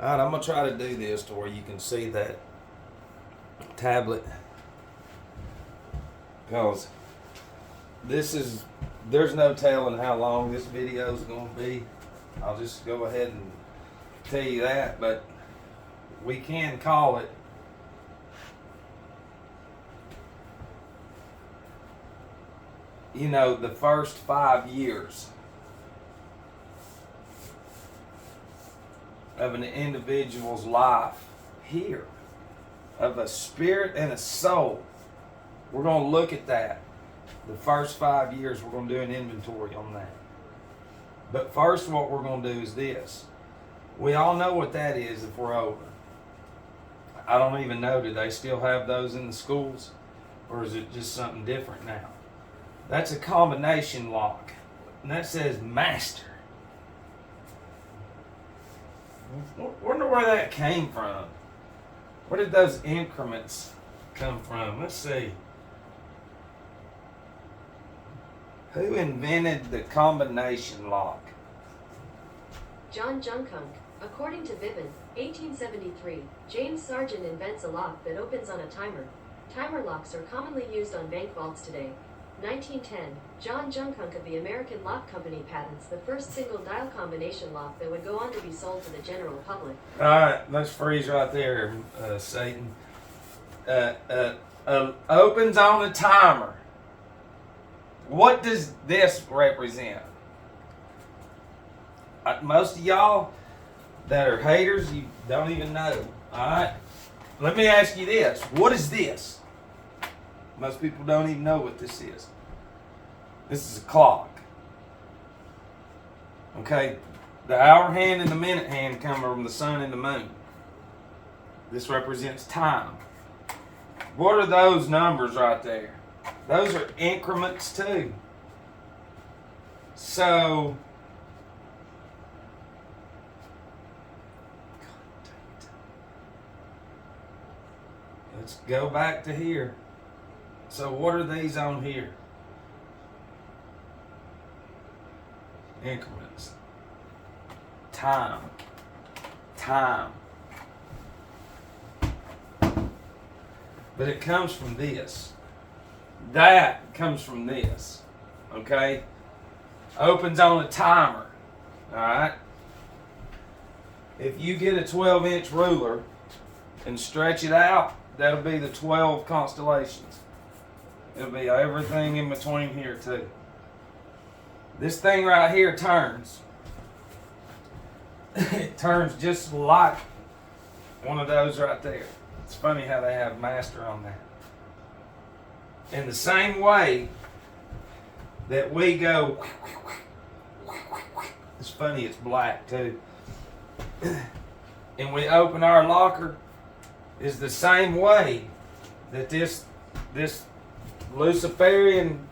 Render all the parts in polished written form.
Alright, I'm going to try to do this to where you can see that tablet. Because there's no telling how long this video is going to be. I'll just go ahead and tell you that. But we can call it the first 5 years of an individual's life here, of a spirit and a soul. We're going to look at that. The first 5 years, we're going to do an inventory on that. But first, what we're going to do is this. We all know what that is if we're over. I don't even know, do they still have those in the schools? Or is it just something different now? That's a combination lock. And that says master. Wonder where that came from. Where did those increments come from? Let's see. Who invented the combination lock? John Junkunk. According to Viven, 1873, James Sargent invents a lock that opens on a timer. Timer locks are commonly used on bank vaults today. 1910, John Junkunk of the American Lock Company patents the first single dial combination lock that would go on to be sold to the general public. Alright, let's freeze right there, Satan. Opens on a timer. What does this represent? Most of y'all that are haters, you don't even know. Alright? Let me ask you this. What is this? Most people don't even know what this is. This is a clock. Okay? The hour hand and the minute hand come from the sun and the moon. This represents time. What are those numbers right there? Those are increments too. So, let's go back to here. So what are these on here? Increments. Time. Time. But it comes from this. That comes from this. Okay? Opens on a timer. Alright? If you get a 12-inch ruler and stretch it out, that'll be the 12 constellations. It'll be everything in between here too. This thing right here turns. It turns just like one of those right there. It's funny how they have master on that. In the same way that we go, it's funny, it's black too. And we open our locker, is the same way that this Luciferian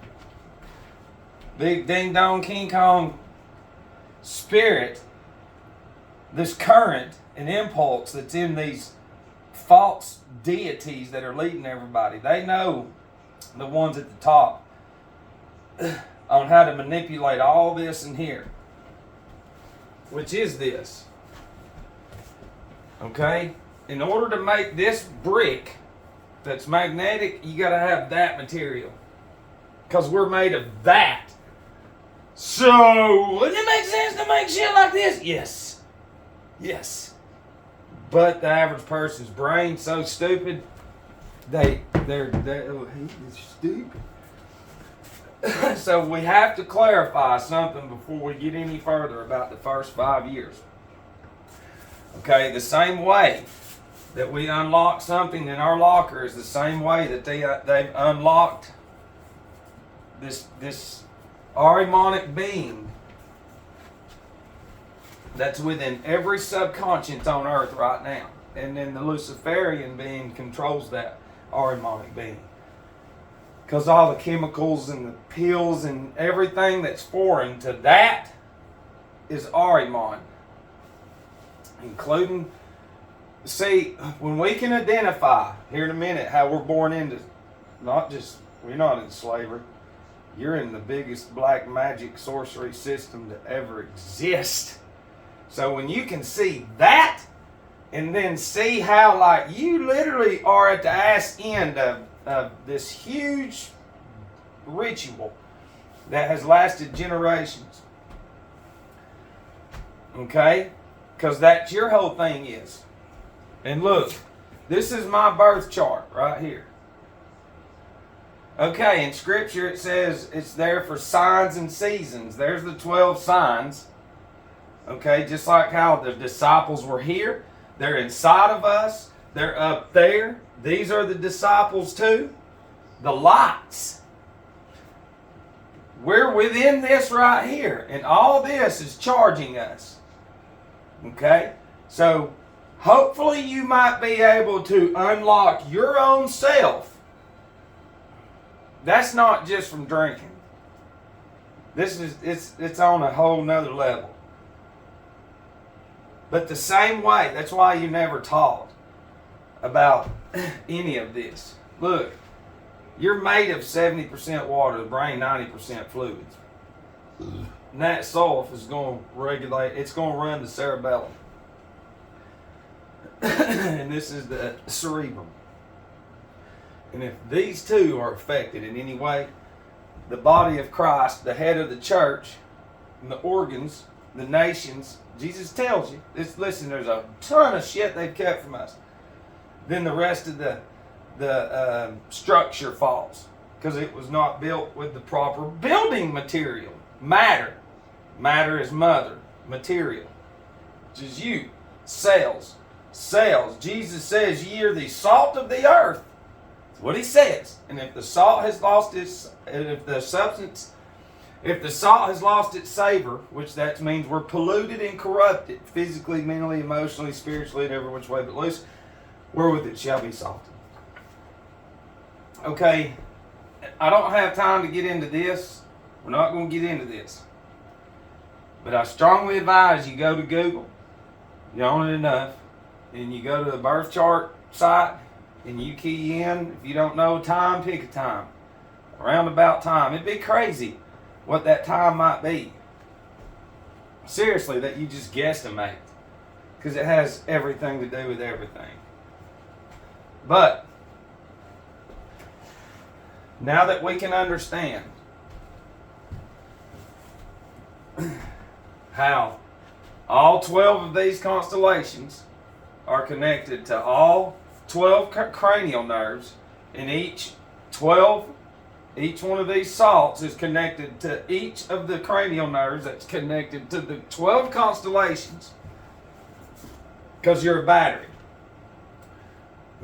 big ding dong King Kong spirit, this current and impulse that's in these false deities that are leading everybody. They know, the ones at the top, on how to manipulate all this in here. Which is this. Okay? In order to make this brick that's magnetic, you got to have that material. Because we're made of that. So, wouldn't it make sense to make shit like this? Yes. Yes. But the average person's brain's so stupid, they're stupid. So we have to clarify something before we get any further about the first 5 years. Okay, the same way that we unlock something in our locker is the same way that they've unlocked this Armonic being that's within every subconscious on earth right now. And then the Luciferian being controls that Armonic being. Because all the chemicals and the pills and everything that's foreign to that is Ahriman. Including, see, when we can identify, here in a minute, how we're born into, we're not in slavery. You're in the biggest black magic sorcery system to ever exist. So when you can see that, and then see how, like, you literally are at the ass end of this huge ritual that has lasted generations. Okay? Because that's your whole thing is. And look, this is my birth chart right here. Okay, in Scripture it says it's there for signs and seasons. There's the 12 signs. Okay, just like how the disciples were here. They're inside of us. They're up there. These are the disciples too. The lights. We're within this right here. And all this is charging us. Okay? So, hopefully you might be able to unlock your own self. That's not just from drinking. This is it's on a whole nother level. But the same way, that's why you never taught about any of this. Look, you're made of 70% water, the brain 90% fluids. And that self is going to regulate, it's going to run the cerebellum. And this is the cerebrum. And if these two are affected in any way, the body of Christ, the head of the church, and the organs, the nations, Jesus tells you, listen, there's a ton of shit they've kept from us. Then the rest of the structure falls because it was not built with the proper building material. Matter. Matter is mother. Material. Which is you. Cells. Cells. Jesus says, ye are the salt of the earth. That's what he says. And if the salt has lost its, if the salt has lost its savor, which that means we're polluted and corrupted, physically, mentally, emotionally, spiritually, in every which way but loose, wherewith it shall be salted. Okay, I don't have time to get into this. We're not going to get into this. But I strongly advise you go to Google, you own it enough, and you go to the birth chart site, and you key in, if you don't know a time, pick a time. Around about time. It'd be crazy what that time might be. Seriously, that you just guesstimate. Because it has everything to do with everything. But, now that we can understand how all 12 of these constellations are connected to all 12 cranial nerves, and each one of these salts is connected to each of the cranial nerves that's connected to the 12 constellations, because you're a battery.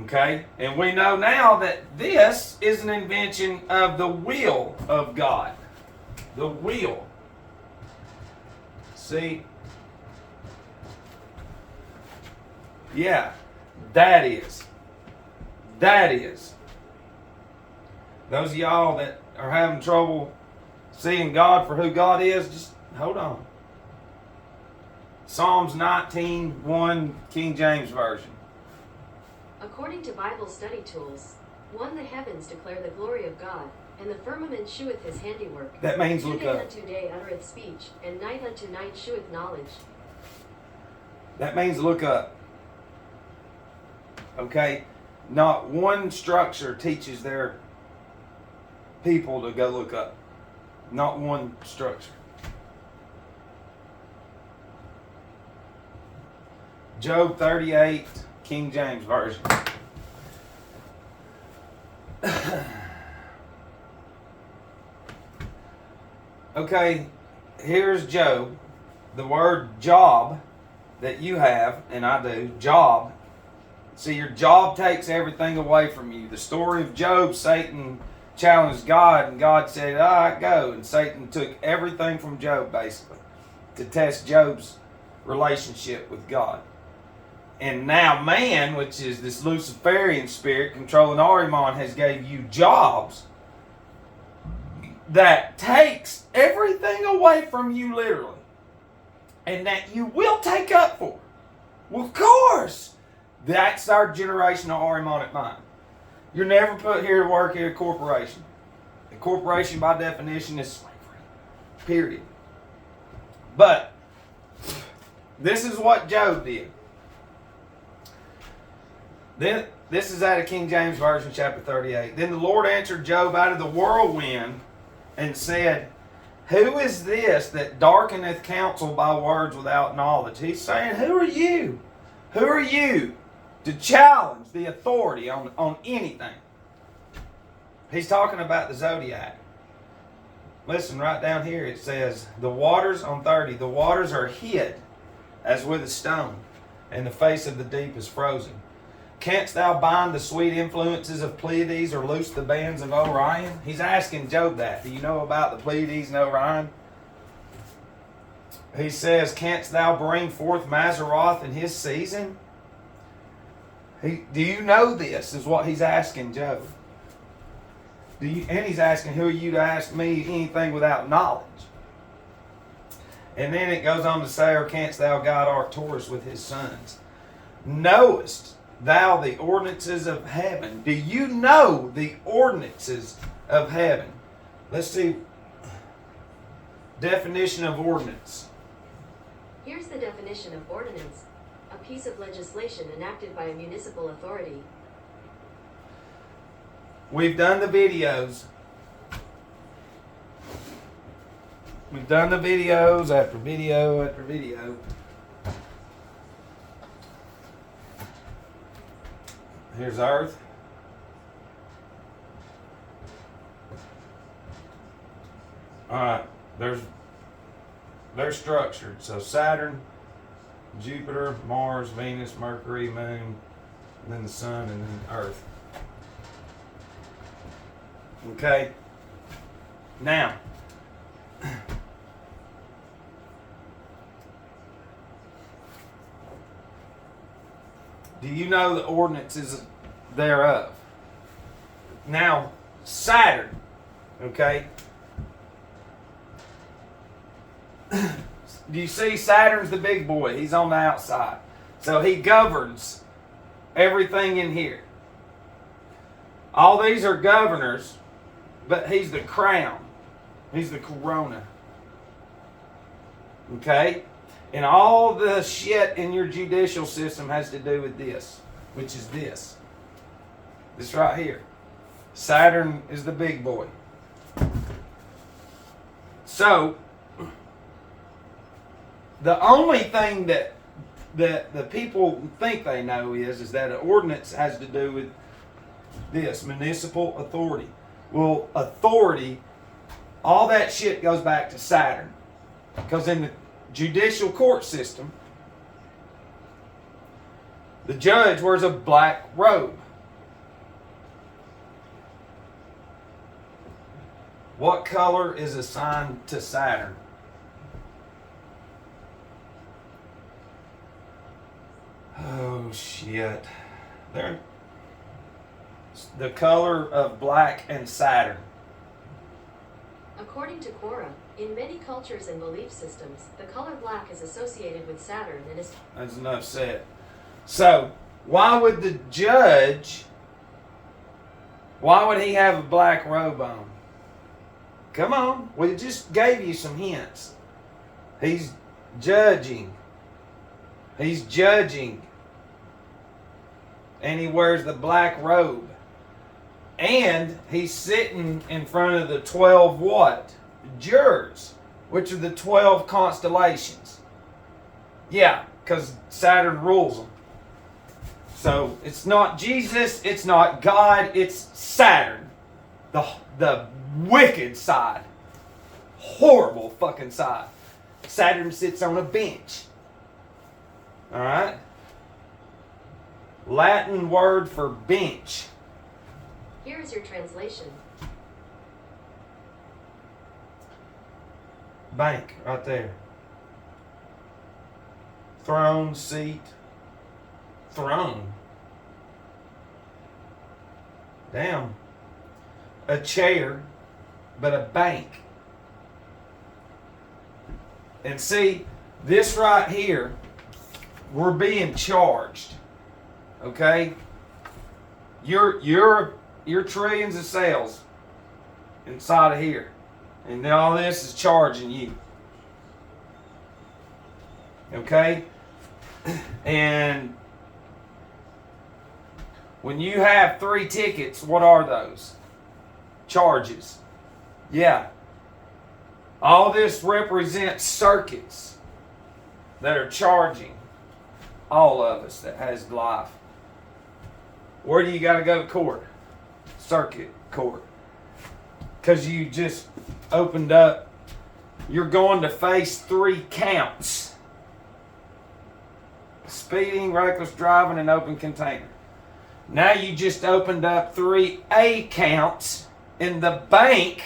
Okay? And we know now that this is an invention of the will of God. The will. See? Yeah. That is. Those of y'all that are having trouble seeing God for who God is, just hold on. Psalms 19:1, King James Version. According to Bible study tools, 1. The heavens declare the glory of God, and the firmament sheweth his handiwork. That means look Day up. unto day uttereth speech, and night unto night sheweth knowledge. That means look up. Okay? Not one structure teaches their people to go look up. Not one structure. Job 38, King James Version. Okay, here's Job. The word job that you have, and I do, job. See, your job takes everything away from you. The story of Job, Satan challenged God, and God said, all right, go. And Satan took everything from Job, basically, to test Job's relationship with God. And now man, which is this Luciferian spirit controlling Ahriman, has gave you jobs that takes everything away from you, literally. And that you will take up for. Well, of course. That's our generational Ahrimanic mind. You're never put here to work at a corporation. A corporation, by definition, is slavery. Period. But this is what Job did. Then this is out of King James Version, chapter 38. Then the Lord answered Job out of the whirlwind and said, who is this that darkeneth counsel by words without knowledge? He's saying, who are you? Who are you to challenge the authority on anything? He's talking about the zodiac. Listen, right down here it says, the waters, on 30, the waters are hid as with a stone, and the face of the deep is frozen. Canst thou bind the sweet influences of Pleiades or loose the bands of Orion? He's asking Job that. Do you know about the Pleiades and Orion? He says, canst thou bring forth Mazzaroth in his season? Do you know this, is what he's asking Job. And he's asking, who are you to ask me anything without knowledge? And then it goes on to say, or canst thou guide Arcturus with his sons? Knowest thou the ordinances of heaven? Do you know the ordinances of heaven? Let's see. Definition of ordinance. Here's the definition of ordinance. A piece of legislation enacted by a municipal authority. We've done the videos. We've done the videos after video after video. Here's Earth. Alright, they're structured. So Saturn, Jupiter, Mars, Venus, Mercury, Moon, and then the Sun, and then Earth. Okay? Now, do you know the ordinances thereof? Now, Saturn, okay? Do you see Saturn's the big boy? He's on the outside. So he governs everything in here. All these are governors, but he's the crown. He's the corona. Okay? And all the shit in your judicial system has to do with this, which is this. This right here. Saturn is the big boy. So, the only thing that the people think they know is that an ordinance has to do with this, municipal authority. Well, authority, all that shit goes back to Saturn. Because in the judicial court system, the judge wears a black robe. What color is assigned to Saturn? Oh shit. The color of black and Saturn. According to Quora, in many cultures and belief systems, the color black is associated with Saturn and is... That's enough said. So, why would the judge, why would he have a black robe on? Come on, we just gave you some hints. He's judging. He's judging. And he wears the black robe. And he's sitting in front of the 12 what? Jurors, which are the 12 constellations. Yeah, because Saturn rules them. So it's not Jesus, it's not God, it's Saturn. The wicked side. Horrible fucking side. Saturn sits on a bench. Alright? Latin word for bench. Here is your translation. Bank, right there. Throne, seat. Throne. Damn. A chair, but a bank. And see, this right here, we're being charged. Okay? You're trillions of cells inside of here. And then all this is charging you. Okay? And When you have 3 tickets, what are those? Charges. Yeah. All this represents circuits that are charging all of us that has life. Where do you got to go to court? Circuit court. Because you just opened up. You're going to face 3 counts. Speeding, reckless driving, and open container. Now you just opened up 3 A counts in the bank.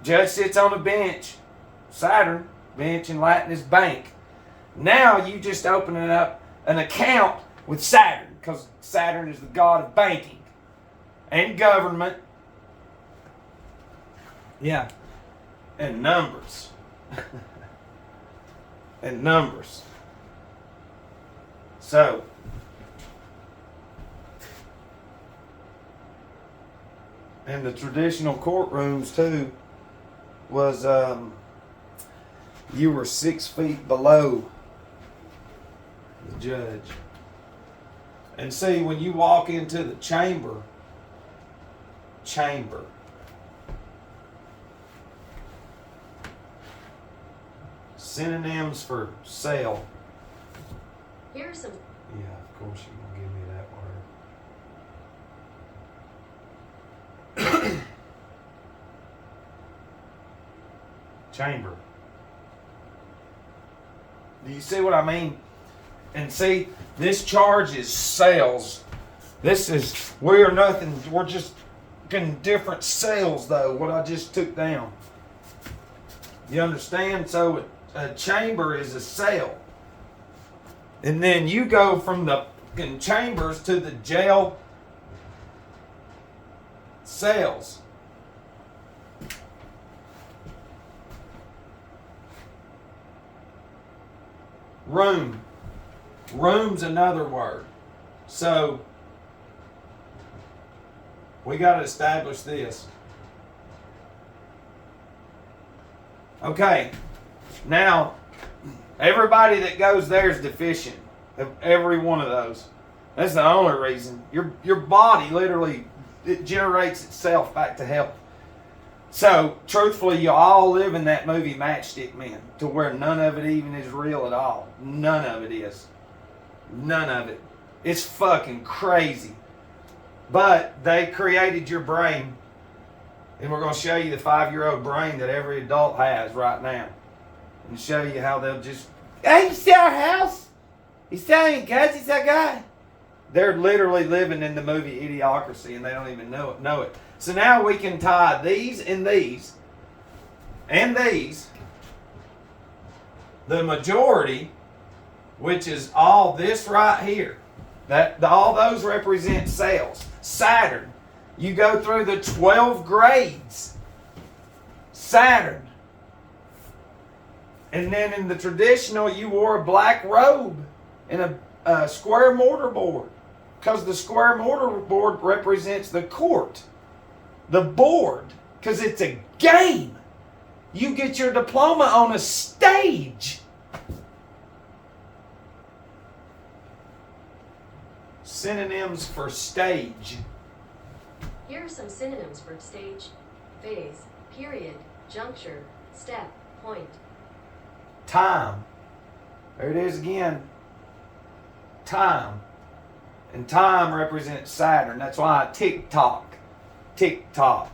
Judge sits on a bench. Saturn, bench in Latin is bank. Now you just opening up an account with Saturn, because Saturn is the god of banking and government. Yeah. And numbers. And numbers. So, in the traditional courtrooms too, was you were 6 feet below the judge. And see, when you walk into the chamber, synonyms for cell. Here are some. Yeah, of course you're going to give me that word. Chamber. Do you see what I mean? And see, this charge is cells. This is, we are nothing, we're just in different cells though, what I just took down. You understand? So a chamber is a cell. And then you go from the chambers to the jail cells. Room. Room's another word. So we got to establish this. Okay. Now, everybody that goes there is deficient of every one of those. That's the only reason. Your body literally, it generates itself back to health. So, truthfully, you all live in that movie Matchstick Men, to where none of it even is real at all. None of it is. None of it. It's fucking crazy. But they created your brain, and we're going to show you the 5-year-old brain that every adult has right now. And show you how they'll just, hey, you see our house? You selling guns? He's that guy. They're literally living in the movie Idiocracy, and they don't even know it. So now we can tie these and these and these. The majority, which is all this right here. All those represent cells. Saturn. You go through the 12 grades. Saturn. And then in the traditional, you wore a black robe and a square mortar board. Because the square mortar board represents the court. The board. Because it's a game. You get your diploma on a stage. Synonyms for stage. Here are some synonyms for stage: phase, period, juncture, step, point. Time. There it is again. Time. And time represents Saturn. That's why tick-tock. Tick-tock.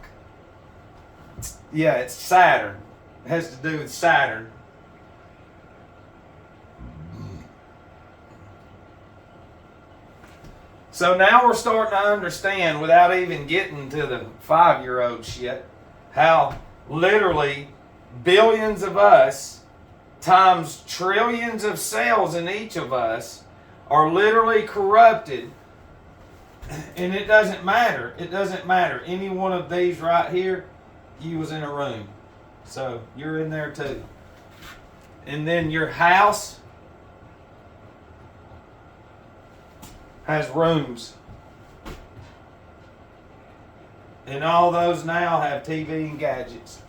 Yeah, it's Saturn. It has to do with Saturn. So now we're starting to understand, without even getting to the 5-year-old shit, how literally billions of us times trillions of cells in each of us are literally corrupted. And it doesn't matter. It doesn't matter. Any one of these right here, you was in a room. So you're in there too. And then your house has rooms. And all those now have TV and gadgets.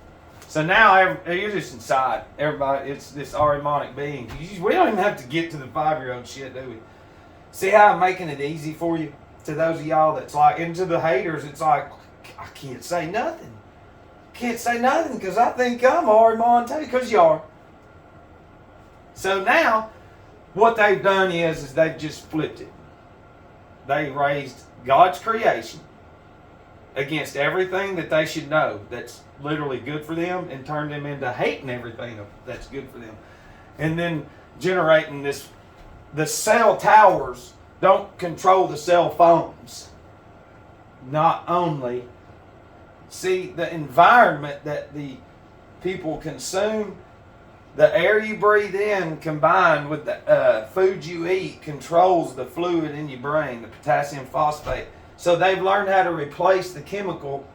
So now you're just inside. Everybody, it's this Armonic being. We don't even have to get to the 5-year-old shit, do we? See how I'm making it easy for you? to those of y'all that's like, and to the haters, it's like, I can't say nothing. Can't say nothing because I think I'm Armon too, because you are. So now, what they've done is they've just flipped it. They raised God's creation against everything that they should know that's literally good for them, and turned them into hating everything that's good for them. And then generating this, the cell towers don't control the cell phones. Not only, see, the environment that the people consume, the air you breathe in combined with the food you eat controls the fluid in your brain, the potassium phosphate. So they've learned how to replace the chemical,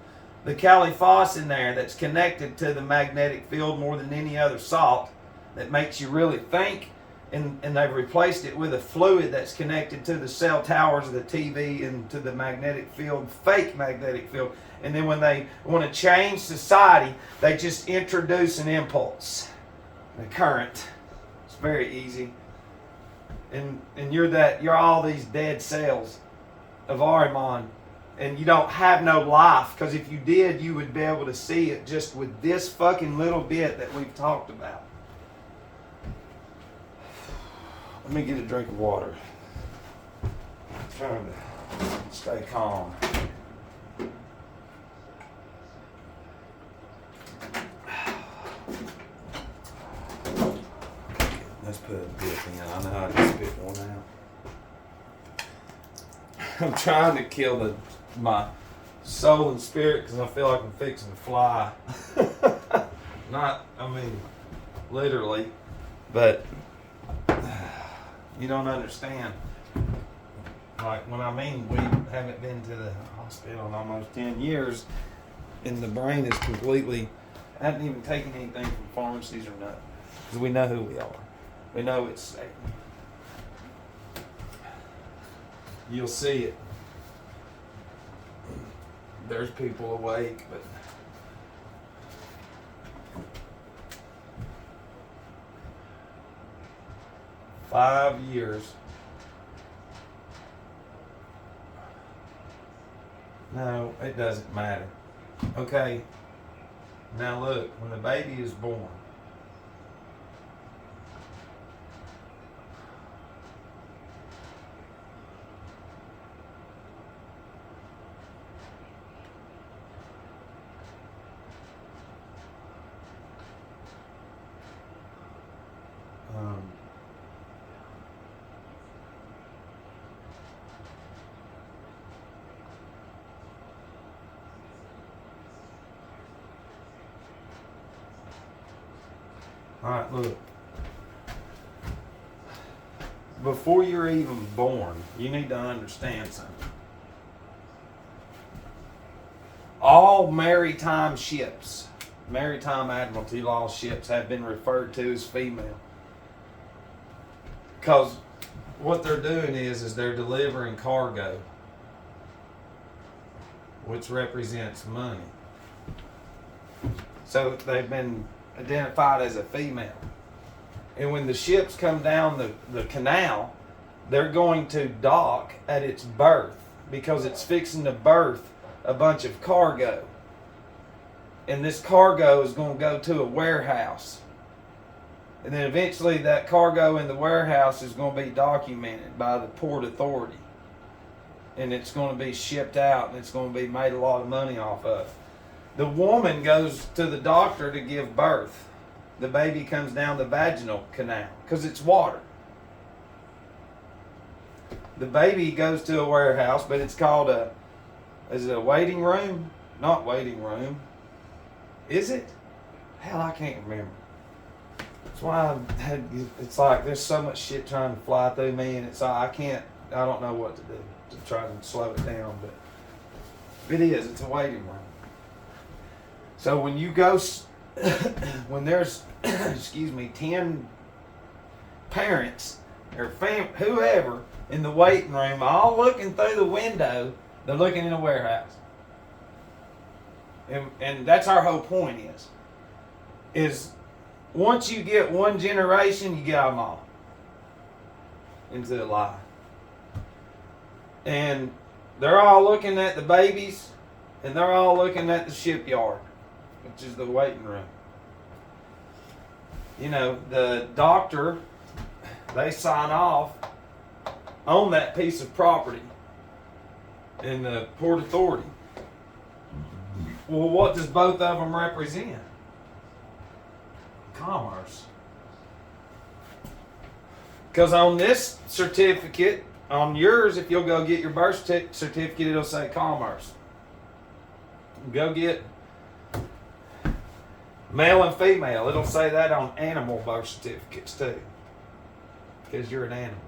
the caliphos in there that's connected to the magnetic field more than any other salt that makes you really think. And they've replaced it with a fluid that's connected to the cell towers of the TV and to the magnetic field, fake magnetic field. And then when they want to change society, they just introduce an impulse, the current. It's very easy. And you're all these dead cells of Ahriman, and you don't have no life, because if you did, you would be able to see it just with this fucking little bit that we've talked about. Let me get a drink of water. I'm trying to stay calm. Let's put a bit in. I know how to spit one out. I'm trying to kill my soul and spirit because I feel like I'm fixing to fly. Not, I mean, literally, but you don't understand. Like, when I mean we haven't been to the hospital in almost 10 years, and the brain is completely, I haven't even taken anything from pharmacies or nothing, because we know who we are. We know it's Satan. You'll see it. There's people awake, but five years. No, it doesn't matter. Okay, now look, when the baby is born, all right, look. Before you're even born, you need to understand something. All maritime ships, maritime admiralty law ships, have been referred to as female. Because what they're doing is they're delivering cargo, which represents money. So they've been identified as a female. And when the ships come down the canal, they're going to dock at its berth, because it's fixing to berth a bunch of cargo. And this cargo is going to go to a warehouse. And then eventually that cargo in the warehouse is going to be documented by the Port Authority. And it's going to be shipped out, and it's going to be made a lot of money off of. The woman goes to the doctor to give birth. The baby comes down the vaginal canal because it's water. The baby goes to a warehouse, but it's called is it a waiting room? Not waiting room. Is it? Hell, I can't remember. That's why it's like there's so much shit trying to fly through me, and it's like I don't know what to do to try to slow it down, but it's a waiting room. So when you go, when there's, 10 parents or whoever in the waiting room, all looking through the window, they're looking in a warehouse. And that's our whole point is once you get one generation, you get them all into a lie. And they're all looking at the babies, and they're all looking at the shipyard, which is the waiting room. You know, the doctor, they sign off on that piece of property in the Port Authority. Well, what does both of them represent? Commerce. Because on this certificate, on yours, if you'll go get your birth certificate, it'll say commerce. Go get male and female. It'll say that on animal birth certificates too. Because you're an animal.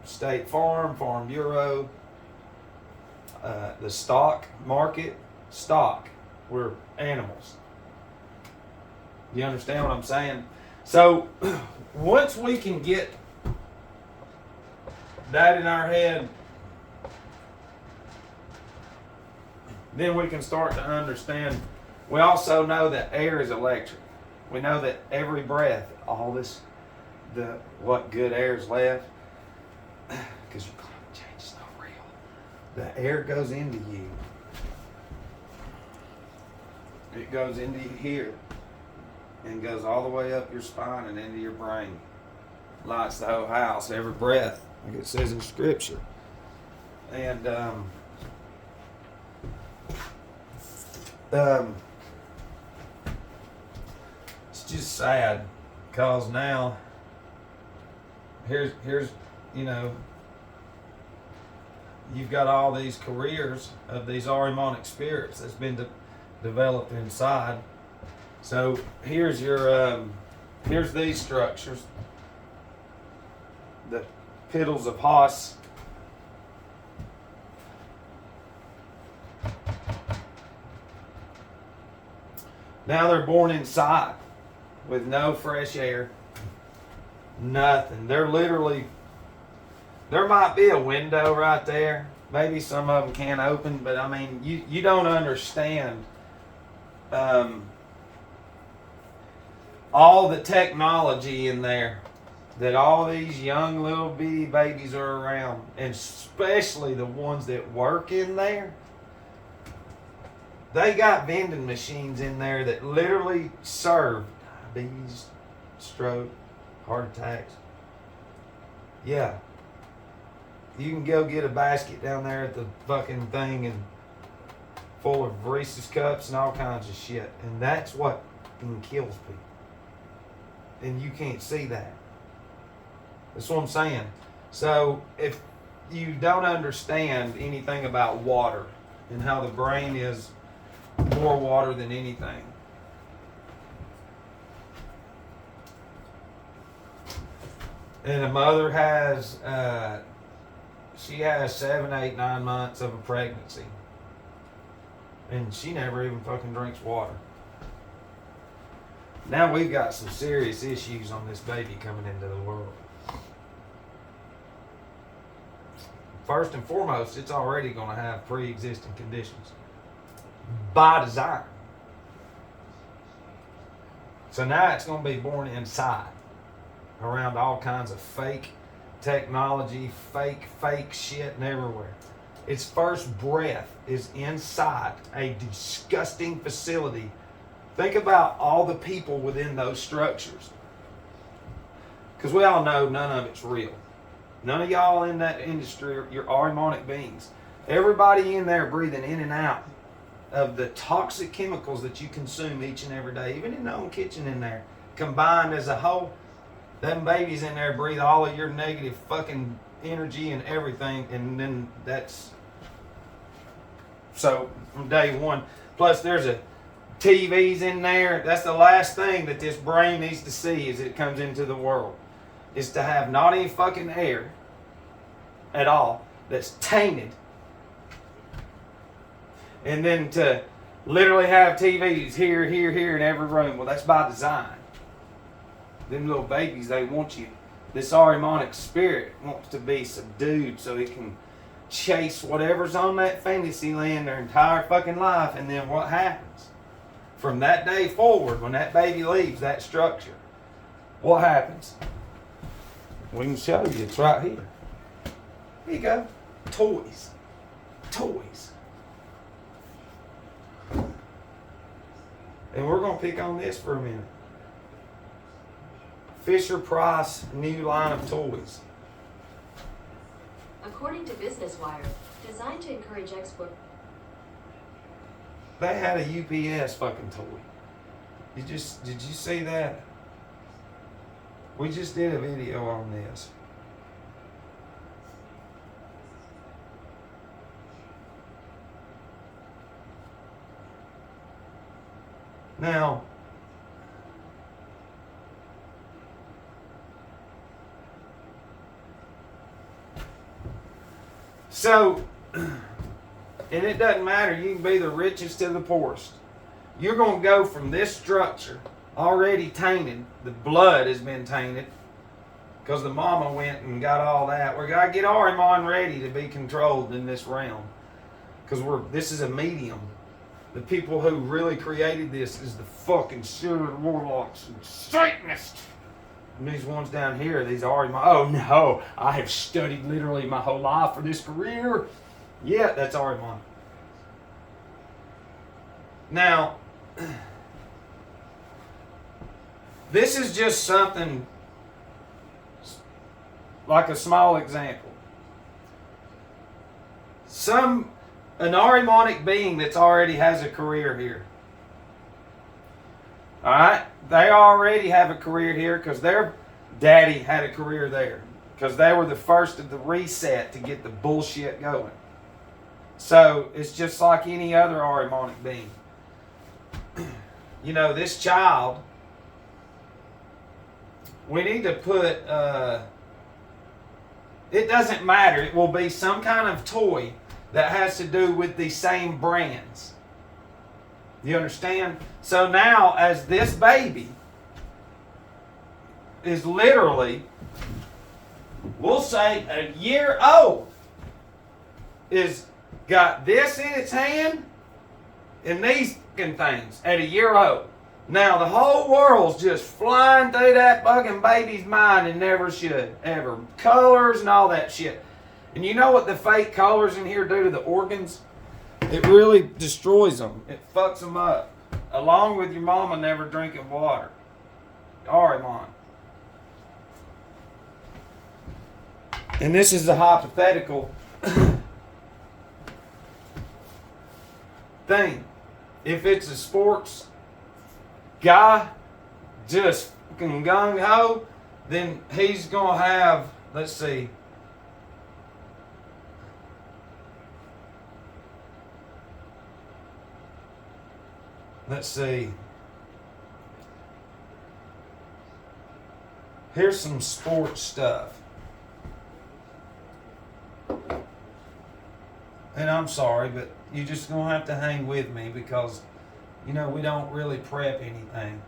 State Farm, Farm Bureau, the stock market, we're animals. You understand what I'm saying? So once we can get that in our head, then we can start to understand. We also know that air is electric. We know that every breath, all this, what good air is left, because your climate change is not real. The air goes into you. It goes into here and goes all the way up your spine and into your brain. Lights the whole house, every breath, like it says in Scripture. And it's just sad because now here's you know, you've got all these careers of these Armonic Spirits that's been developed inside. So here's your here's these structures, the piddles of Haas. Now they're born inside with no fresh air, nothing. They're literally, there might be a window right there. Maybe some of them can't open, but I mean, you don't understand all the technology in there that all these young little bitty babies are around, and especially the ones that work in there. They got vending machines in there that literally serve diabetes, stroke, heart attacks. Yeah. You can go get a basket down there at the fucking thing and full of Reese's cups and all kinds of shit. And that's what kills people. And you can't see that. That's what I'm saying. So if you don't understand anything about water and how the brain is more water than anything, and a mother has she has 7, 8, 9 months of a pregnancy, and she never even fucking drinks water. Now we've got some serious issues on this baby coming into the world. First and foremost, it's already going to have pre-existing conditions by design. So now it's going to be born inside, around all kinds of fake technology, fake shit and everywhere. Its first breath is inside a disgusting facility. Think about all the people within those structures. Because we all know none of it's real. None of y'all in that industry, you're harmonic beings. Everybody in there breathing in and out of the toxic chemicals that you consume each and every day, even in the own kitchen in there, combined as a whole. Them babies in there breathe all of your negative fucking energy and everything, and then that's so from day one. Plus there's a TVs in there. That's the last thing that this brain needs to see as it comes into the world, is to have not any fucking air at all that's tainted, and then to literally have TVs here in every room. Well, that's by design. Them little babies, they want you. This Armonic spirit wants to be subdued so it can chase whatever's on that fantasy land their entire fucking life. And then what happens? From that day forward, when that baby leaves that structure, what happens? We can show you. It's right here. Here you go. Toys. Toys. And we're going to pick on this for a minute. Fisher-Price new line of toys. According to Business Wire, designed to encourage export. They had a UPS fucking toy. Did you see that? We just did a video on this. Now, so, and it doesn't matter, you can be the richest to the poorest. You're going to go from this structure, already tainted, the blood has been tainted, because the mama went and got all that. We're got to get Ahriman ready to be controlled in this realm. Because this is a medium. The people who really created this is the fucking Saturn warlocks and Satanists. And these ones down here, these Ahriman. Oh no, I have studied literally my whole life for this career. Yeah, that's Ahriman. Now, this is just something like a small example. An Ahrimanic being that's already has a career here. Alright? They already have a career here because their daddy had a career there. Because they were the first of the reset to get the bullshit going. So, it's just like any other Ahrimanic being. You know, this child, we need to put, it doesn't matter. It will be some kind of toy that has to do with the same brands. You understand? So now, as this baby is literally, we'll say a year old, is got this in its hand and these fucking things at a year old. Now the whole world's just flying through that fucking baby's mind and never should, ever. Colors and all that shit. And you know what the fake colors in here do to the organs? It really destroys them. It fucks them up. Along with your mama never drinking water. Ahriman. And this is a hypothetical thing. If it's a sports guy, just fucking gung-ho, then he's going to have, let's see, here's some sports stuff. And I'm sorry, but you're just going to have to hang with me because, you know, we don't really prep anything.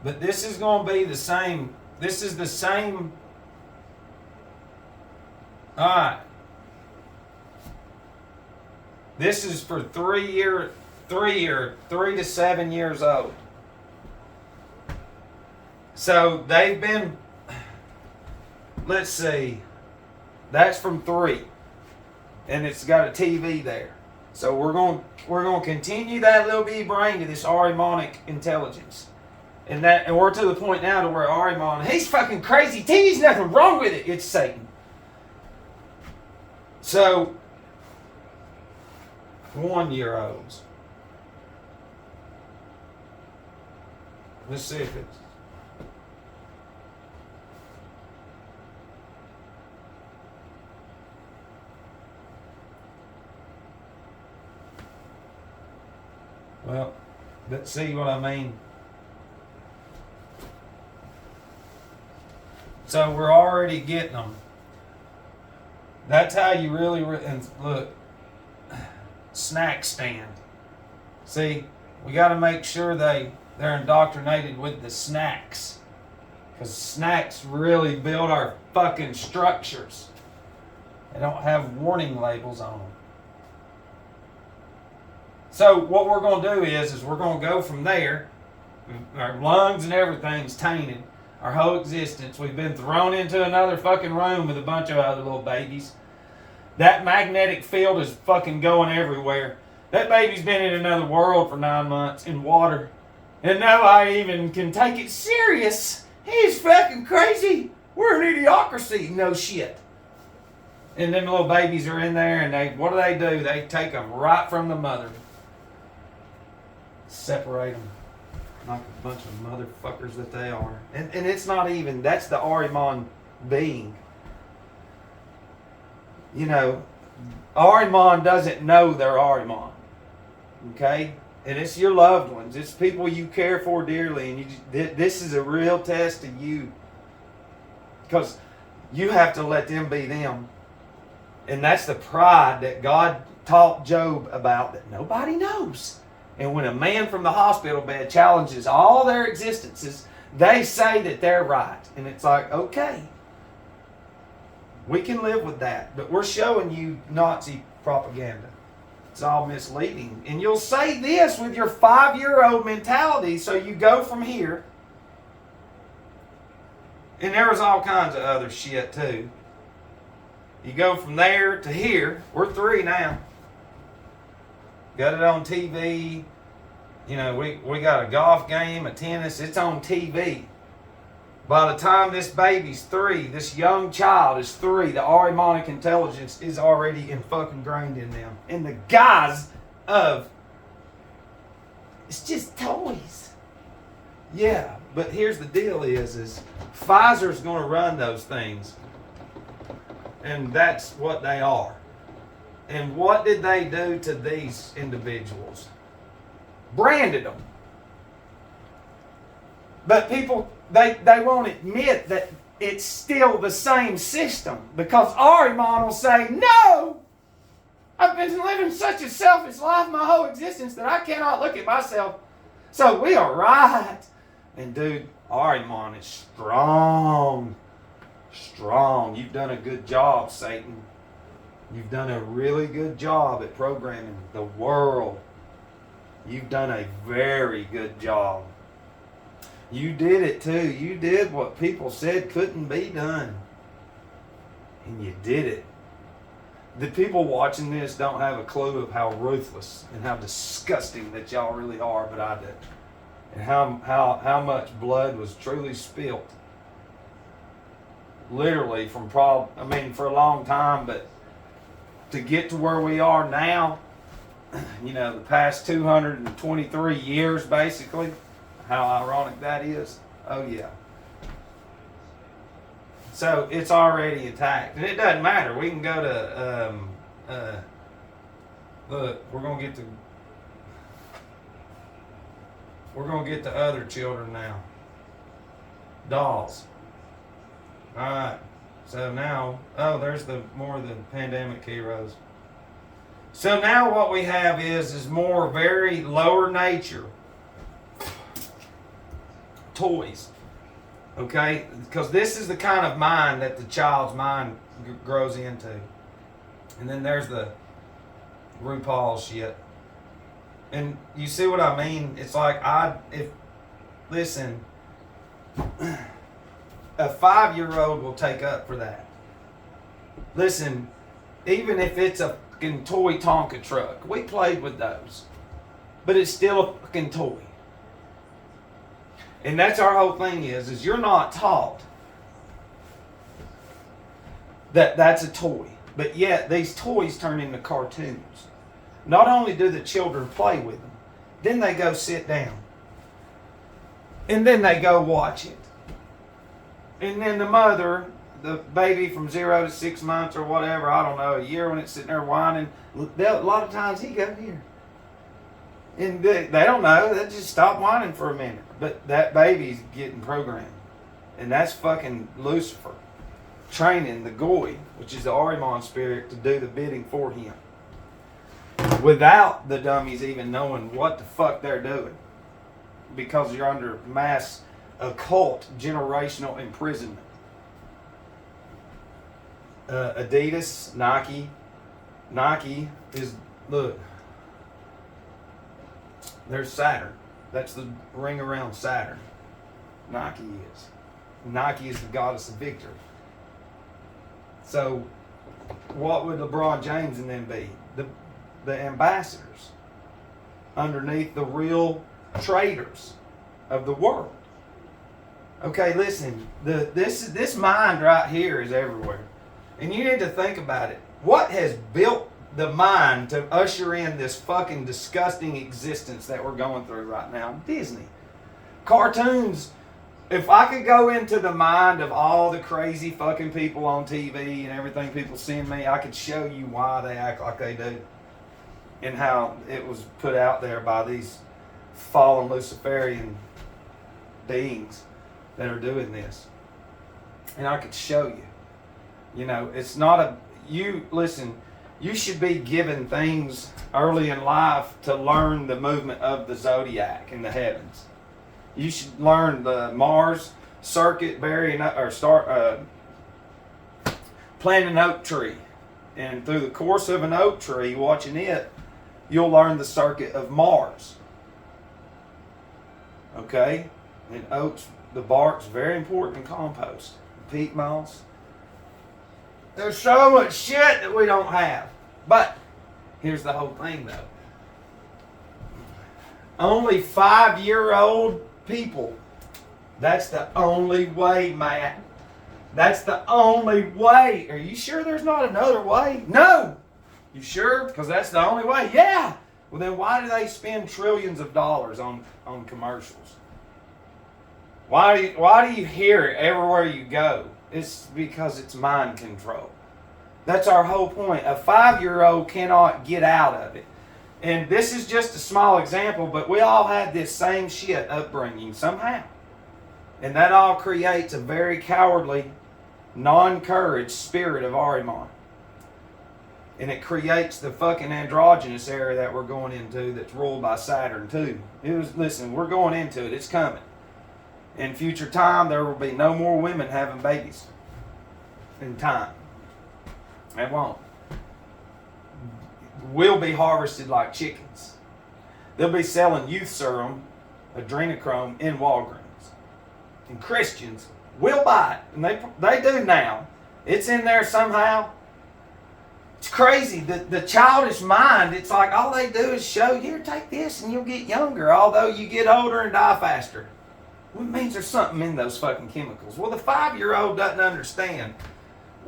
But this is going to be the same. This is the same. Alright. This is for 3 to 7 years old. So they've been, let's see, that's from 3. And it's got a TV there. So we're going to continue that little bitty brain to this Ahrimanic intelligence. And we're to the point now to where Ahriman, he's fucking crazy. TV's nothing wrong with it. It's Satan. So 1-year-olds. Let's see if it's. Well, let's see what I mean. So we're already getting them. That's how you really and look. Snack stand. See, we got to make sure they're indoctrinated with the snacks. Because snacks really build our fucking structures. They don't have warning labels on them. So what we're going to do is we're going to go from there. Our lungs and everything's tainted. Our whole existence. We've been thrown into another fucking room with a bunch of other little babies. That magnetic field is fucking going everywhere. That baby's been in another world for 9 months in water. And nobody even can take it serious. He's fucking crazy. We're an idiocracy. No shit. And them little babies are in there, and what do? They take them right from the mother. Separate them. Like a bunch of motherfuckers that they are. And it's not even, that's the Ahriman being. You know, Ahriman doesn't know they're Ahriman. Okay? And it's your loved ones. It's people you care for dearly. And this is a real test of you. Because you have to let them be them. And that's the pride that God taught Job about that nobody knows. And when a man from the hospital bed challenges all their existences, they say that they're right. And it's like, okay, we can live with that. But we're showing you Nazi propaganda. It's all misleading. And you'll say this with your 5-year-old mentality. So you go from here. And there was all kinds of other shit too. You go from there to here. We're 3 now. Got it on TV. You know, we got a golf game, a tennis. It's on TV. By the time this baby's 3, this young child is 3, the Ahrimanic intelligence is already fucking ingrained in them. In the guise of, it's just toys. Yeah, but here's the deal is Pfizer's going to run those things. And that's what they are. And what did they do to these individuals? Branded them. But people, they won't admit that it's still the same system. Because Ahriman will say, no! I've been living such a selfish life my whole existence that I cannot look at myself. So we are right. And dude, Ahriman is strong. Strong. You've done a good job, Satan. You've done a really good job at programming the world. You've done a very good job. You did it too. You did what people said couldn't be done. And you did it. The people watching this don't have a clue of how ruthless and how disgusting that y'all really are, but I do. And how much blood was truly spilt. Literally for a long time, but to get to where we are now, you know, the past 223 years basically, how ironic that is. Oh yeah. So it's already attacked. And it doesn't matter. We can go to, look, we're going to get the other children now. Dolls. Alright, so now, there's more of the pandemic heroes. So now what we have is more very lower nature toys. Okay? Because this is the kind of mind that the child's mind grows into. And then there's the RuPaul shit. And you see what I mean? It's like, listen, a 5-year-old will take up for that. Listen, even if it's a fucking toy Tonka truck, we played with those. But it's still a fucking toy. And that's our whole thing is you're not taught that that's a toy. But yet these toys turn into cartoons. Not only do the children play with them, then they go sit down. And then they go watch it. And then the mother, the baby from 0 to 6 months or whatever, I don't know, a year when it's sitting there whining, a lot of times he goes here. And they don't know, they just stop whining for a minute. But that baby's getting programmed. And that's fucking Lucifer training the Goy, which is the Ahriman spirit, to do the bidding for him. Without the dummies even knowing what the fuck they're doing. Because you're under mass occult generational imprisonment. Adidas, Nike is, look, there's Saturn. That's the ring around Saturn. Nike is. Nike is the goddess of victory. So what would LeBron James and them be? The ambassadors underneath the real traders of the world. Okay, listen, this mind right here is everywhere. And you need to think about it. What has built the mind to usher in this fucking disgusting existence that we're going through right now? Disney. Cartoons. If I could go into the mind of all the crazy fucking people on TV and everything people send me, I could show you why they act like they do. And how it was put out there by these fallen Luciferian beings that are doing this. And I could show you. You know, it's not a... Listen, you should be given things early in life to learn the movement of the zodiac in the heavens. You should learn the Mars circuit, plant an oak tree. And through the course of an oak tree, watching it, you'll learn the circuit of Mars. Okay? And oaks, the bark's very important in compost. Peat moss. There's so much shit that we don't have. But here's the whole thing, though. Only 5-year-old people. That's the only way, man. That's the only way. Are you sure there's not another way? No. You sure? Because that's the only way. Yeah. Well, then why do they spend trillions of dollars on commercials? Why do you hear it everywhere you go? It's because it's mind control. That's our whole point. A 5-year-old cannot get out of it. And this is just a small example, but we all had this same shit upbringing somehow. And that all creates a very cowardly, non-courage spirit of Ahriman. And it creates the fucking androgynous era that we're going into that's ruled by Saturn too. Listen, we're going into it. It's coming. In future time, there will be no more women having babies. In time. It won't. We'll be harvested like chickens. They'll be selling youth serum, adrenochrome, in Walgreens. And Christians will buy it. And they do now. It's in there somehow. It's crazy. The childish mind, it's like all they do is show, here, take this and you'll get younger, although you get older and die faster. Well, it means there's something in those fucking chemicals. Well, the 5-year-old doesn't understand.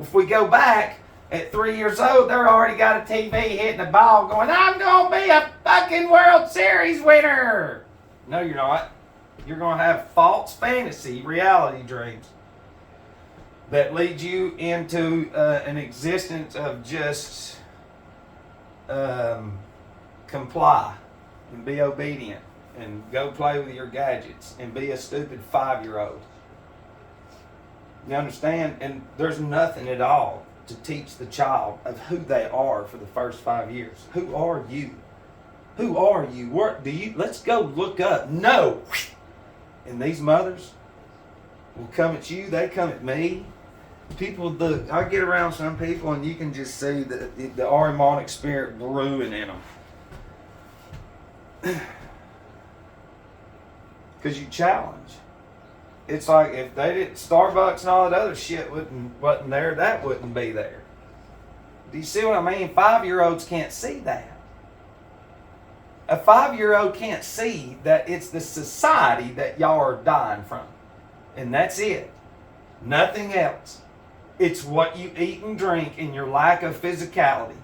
If we go back, at 3 years old, they're already got a TV hitting a ball going, I'm going to be a fucking World Series winner. No, you're not. You're going to have false fantasy reality dreams that lead you into an existence of just comply and be obedient and go play with your gadgets and be a stupid 5-year-old. You understand? And there's nothing at all to teach the child of who they are for the first 5 years. Who are you? Who are you? What do you? Let's go look up. No. And these mothers will come at you. They come at me. People, I get around some people and you can just see the Armonic Spirit brewing in them. Because you challenge. It's like if they didn't, Starbucks and all that other shit wasn't there, that wouldn't be there. Do you see what I mean? 5-year-olds can't see that. A 5-year-old can't see that it's the society that y'all are dying from. And that's it. Nothing else. It's what you eat and drink and your lack of physicality.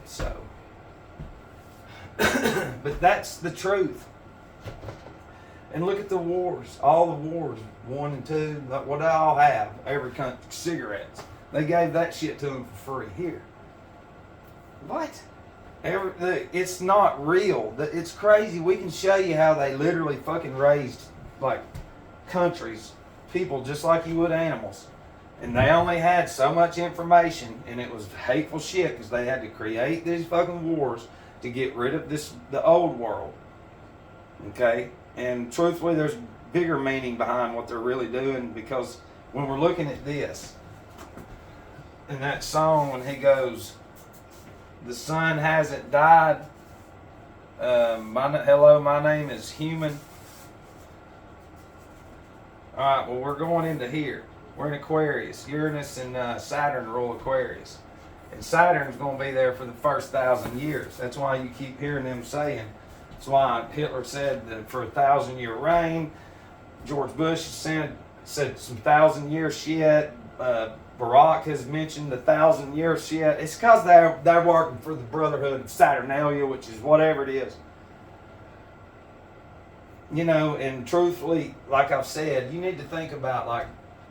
So. But that's the truth. And look at the wars. All the wars. 1 and 2. What they all have. Every country. Cigarettes. They gave that shit to them for free. Here. What? It's not real. It's crazy. We can show you how they literally fucking raised like countries. People just like you would animals. And they only had so much information. And it was hateful shit because they had to create these fucking wars to get rid of the old world. Okay? And truthfully, there's bigger meaning behind what they're really doing, because when we're looking at this, in that song when he goes, the sun hasn't died, hello, my name is human. Alright, well, we're going into here. We're in Aquarius. Uranus and Saturn rule Aquarius. And Saturn's going to be there for the first 1,000 years. That's why you keep hearing them saying. That's why Hitler said that for a 1,000-year reign. George Bush said some 1,000-year shit. Barack has mentioned the 1,000-year shit. It's because they're working for the Brotherhood of Saturnalia, which is whatever it is. You know, and truthfully, like I've said, you need to think about like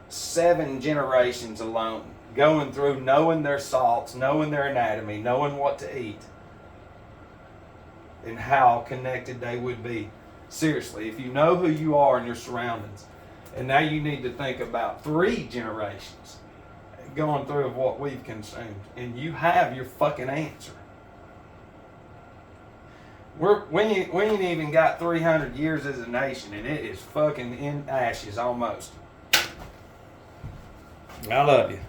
7 generations alone, going through, knowing their salts, knowing their anatomy, knowing what to eat, and how connected they would be. Seriously, if you know who you are and your surroundings, and now you need to think about 3 generations going through of what we've consumed, and you have your fucking answer. We ain't even got 300 years as a nation, and it is fucking in ashes almost. I love you.